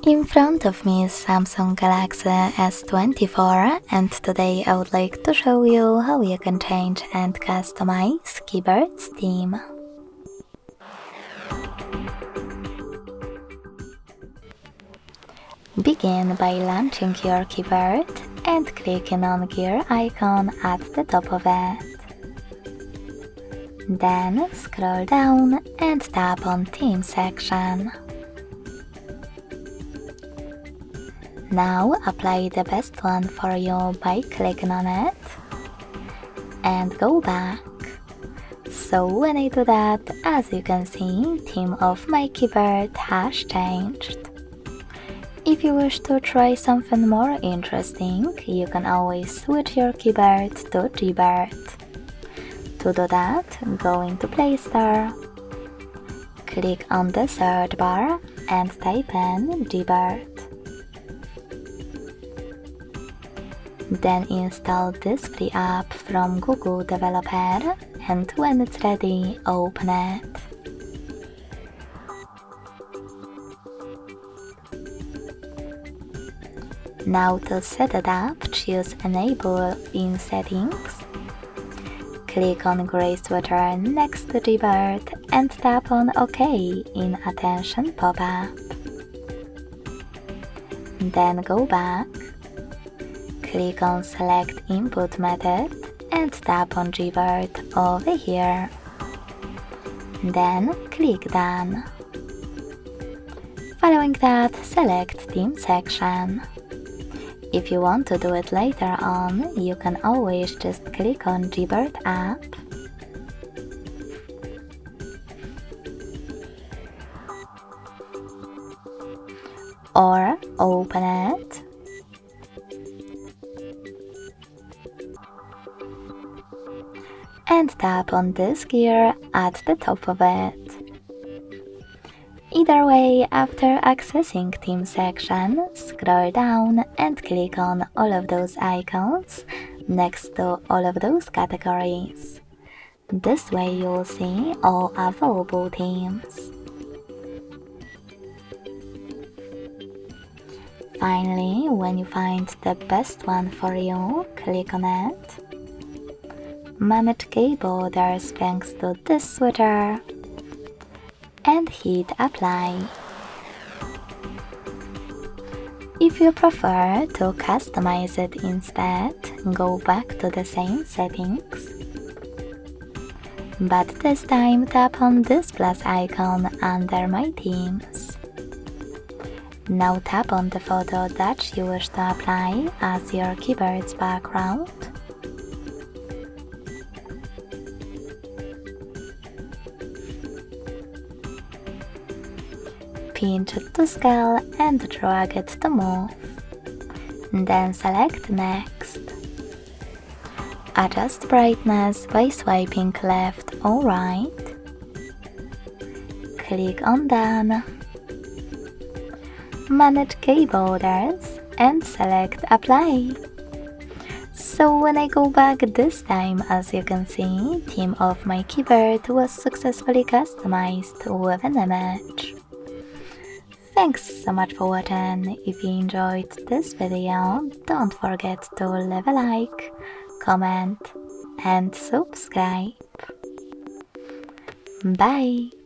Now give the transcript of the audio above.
In front of me is Samsung Galaxy S24, and today I would like to show you how you can change and customize keyboard's theme. Begin by launching your keyboard and clicking on gear icon at the top of it. Then scroll down and tap on theme section. Now apply the best one for you by clicking on it and go back. So when I do that, as you can see, theme of my keyboard has changed. If you wish to try something more interesting, you can always switch your keyboard to Gboard. To do that, go into Play Store, click on the search bar and type in Gboard. Then install this free app from Google Developer, and when it's ready, open it. Now to set it up, choose Enable in Settings. Click on gray sweater next to Gboard and tap on OK in Attention pop-up. Then go back. Click on Select Input Method and tap on Gboard over here. Then click Done. Following that, select Theme section. If you want to do it later on, you can always just click on Gboard app. Or open it. And tap on this gear at the top of it. Either way, after accessing theme section, scroll down and click on all of those icons next to all of those categories. This way you will see all available themes. Finally, when you find the best one for you, click on it. Manage key borders thanks to this switcher and hit apply. If you prefer to customize it instead, go back to the same settings, but this time tap on this plus icon under my themes. Now tap on the photo that you wish to apply as your keyboard's background. Pinch it to scale and drag it to move. Then select Next. Adjust brightness by swiping left or right. Click on Done. Manage key borders and select Apply. So when I go back this time, as you can see, theme of my keyboard was successfully customized with an image. Thanks so much for watching. If you enjoyed this video, don't forget to leave a like, comment and subscribe. Bye!